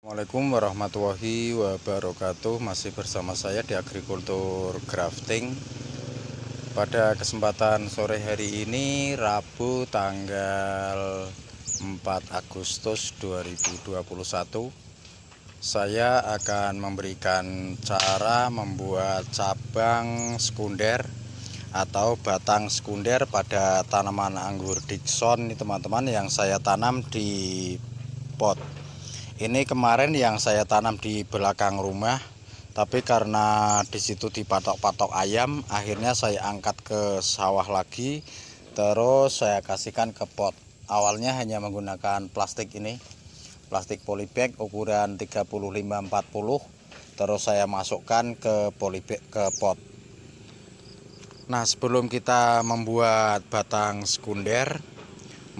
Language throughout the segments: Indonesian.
Assalamualaikum warahmatullahi wabarakatuh. Masih bersama saya di Agrikultur Grafting. Pada kesempatan sore hari ini Rabu tanggal 4 Agustus 2021, saya akan memberikan cara membuat cabang sekunder atau batang sekunder pada tanaman anggur Dickson ini teman-teman, yang saya tanam di pot. Ini kemarin yang saya tanam di belakang rumah, tapi karena di situ dipatok-patok ayam, akhirnya saya angkat ke sawah lagi, terus saya kasihkan ke pot. Awalnya hanya menggunakan plastik ini, plastik polybag ukuran 35-40, terus saya masukkan ke polybag ke pot. Nah, sebelum kita membuat batang sekunder,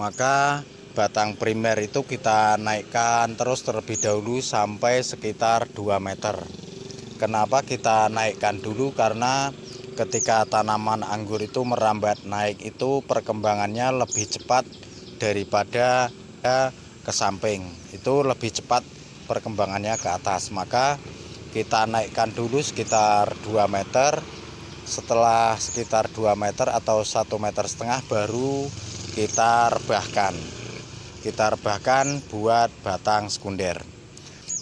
maka batang primer itu kita naikkan terus terlebih dahulu sampai sekitar 2 meter. Kenapa kita naikkan dulu? Karena ketika tanaman anggur itu merambat naik itu perkembangannya lebih cepat daripada ke samping. Itu lebih cepat perkembangannya ke atas. Maka kita naikkan dulu sekitar 2 meter. Setelah sekitar 2 meter atau 1,5 meter baru kita rebahkan. Kita rebahkan buat batang sekunder.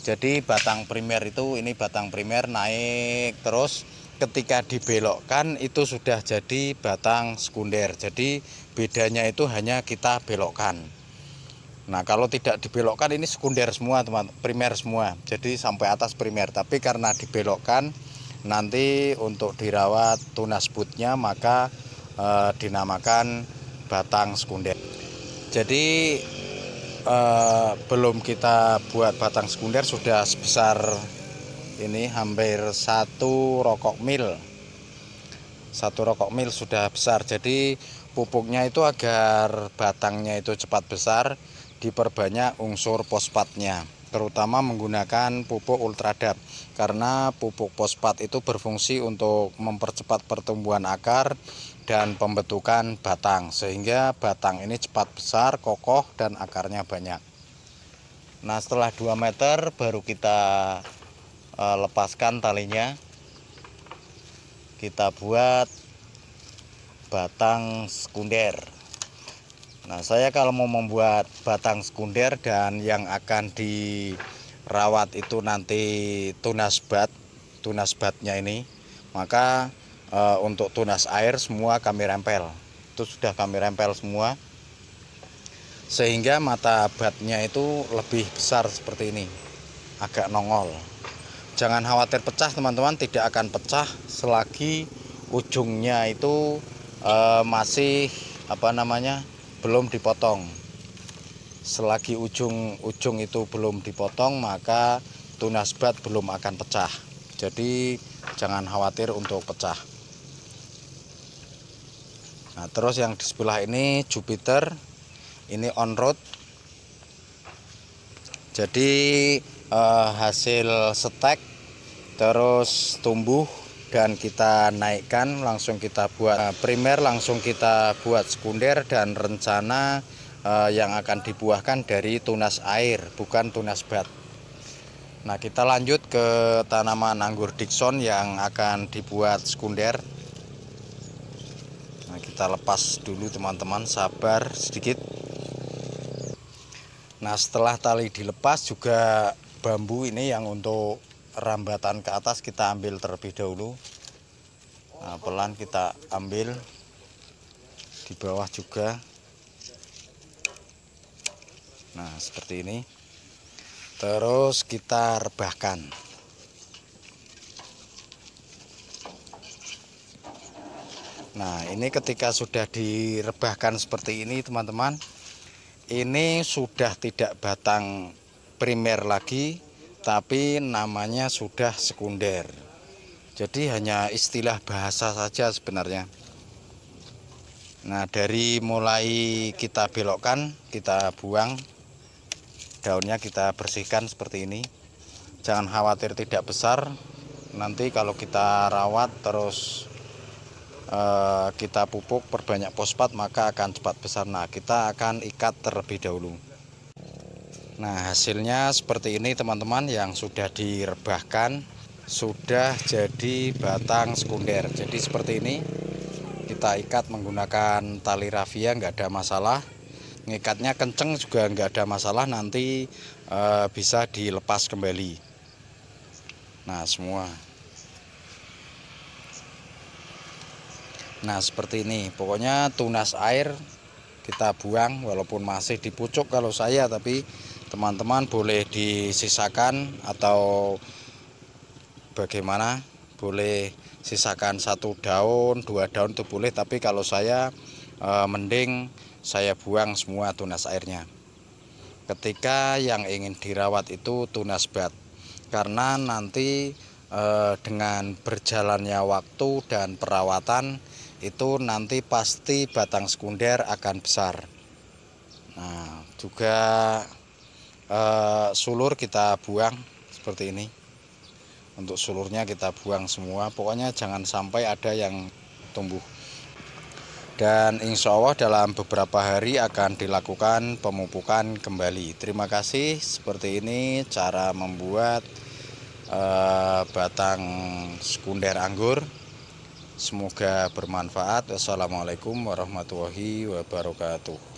Jadi batang primer itu, ini batang primer naik terus, ketika dibelokkan itu sudah jadi batang sekunder. Jadi bedanya itu hanya kita belokkan. Nah, kalau tidak dibelokkan ini sekunder semua teman, primer semua. Jadi sampai atas primer, tapi karena dibelokkan nanti untuk dirawat tunas butnya maka dinamakan batang sekunder. Jadi belum kita buat batang sekunder sudah sebesar ini, hampir 1 rokok mil sudah besar. Jadi pupuknya itu agar batangnya itu cepat besar, diperbanyak unsur fosfatnya, terutama menggunakan pupuk ultradap, karena pupuk fosfat itu berfungsi untuk mempercepat pertumbuhan akar dan pembentukan batang, sehingga batang ini cepat besar, kokoh, dan akarnya banyak. Nah, setelah 2 meter baru kita lepaskan talinya, kita buat batang sekunder. Nah, saya kalau mau membuat batang sekunder dan yang akan dirawat itu nanti tunas batnya ini, maka untuk tunas air semua kami rempel. Itu sudah kami rempel semua, sehingga mata batnya itu lebih besar seperti ini, agak nongol. Jangan khawatir pecah teman-teman, tidak akan pecah selagi ujungnya itu masih belum dipotong. Selagi ujung itu belum dipotong, maka tunas bat belum akan pecah. Jadi jangan khawatir untuk pecah. Nah, terus yang di sebelah ini Jupiter, ini on road. Jadi hasil stek terus tumbuh dan kita naikkan, langsung kita buat primer, langsung kita buat sekunder, dan rencana yang akan dibuahkan dari tunas air, bukan tunas bat. Nah, kita lanjut ke tanaman anggur Dickson yang akan dibuat sekunder. Nah, kita lepas dulu teman-teman, sabar sedikit. Nah, setelah tali dilepas juga bambu ini yang untuk rambatan ke atas kita ambil terlebih dahulu. Nah, pelan kita ambil di bawah juga. Nah, seperti ini. Terus kita rebahkan. Nah, ini ketika sudah direbahkan seperti ini teman-teman, ini sudah tidak batang primer lagi, tapi namanya sudah sekunder. Jadi hanya istilah bahasa saja sebenarnya. Nah, dari mulai kita belokkan, kita buang daunnya, kita bersihkan seperti ini. Jangan khawatir tidak besar, nanti kalau kita rawat terus kita pupuk perbanyak fosfat maka akan cepat besar. Nah, kita akan ikat terlebih dahulu. Nah, hasilnya seperti ini teman-teman, yang sudah direbahkan, sudah jadi batang sekunder. Jadi seperti ini, kita ikat menggunakan tali rafia, nggak ada masalah. Ngikatnya kenceng juga nggak ada masalah, nanti bisa dilepas kembali. Nah, semua. Nah, seperti ini. Pokoknya tunas air kita buang walaupun masih di pucuk kalau saya, tapi teman-teman boleh disisakan atau bagaimana, boleh sisakan 1 daun 2 daun itu boleh, tapi kalau saya mending saya buang semua tunas airnya ketika yang ingin dirawat itu tunas bat, karena nanti dengan berjalannya waktu dan perawatan itu nanti pasti batang sekunder akan besar. Nah, juga sulur kita buang seperti ini. Untuk sulurnya kita buang semua, pokoknya jangan sampai ada yang tumbuh. Dan insya Allah dalam beberapa hari akan dilakukan pemupukan kembali. Terima kasih. Seperti ini cara membuat batang sekunder anggur. Semoga bermanfaat. Wassalamualaikum warahmatullahi wabarakatuh.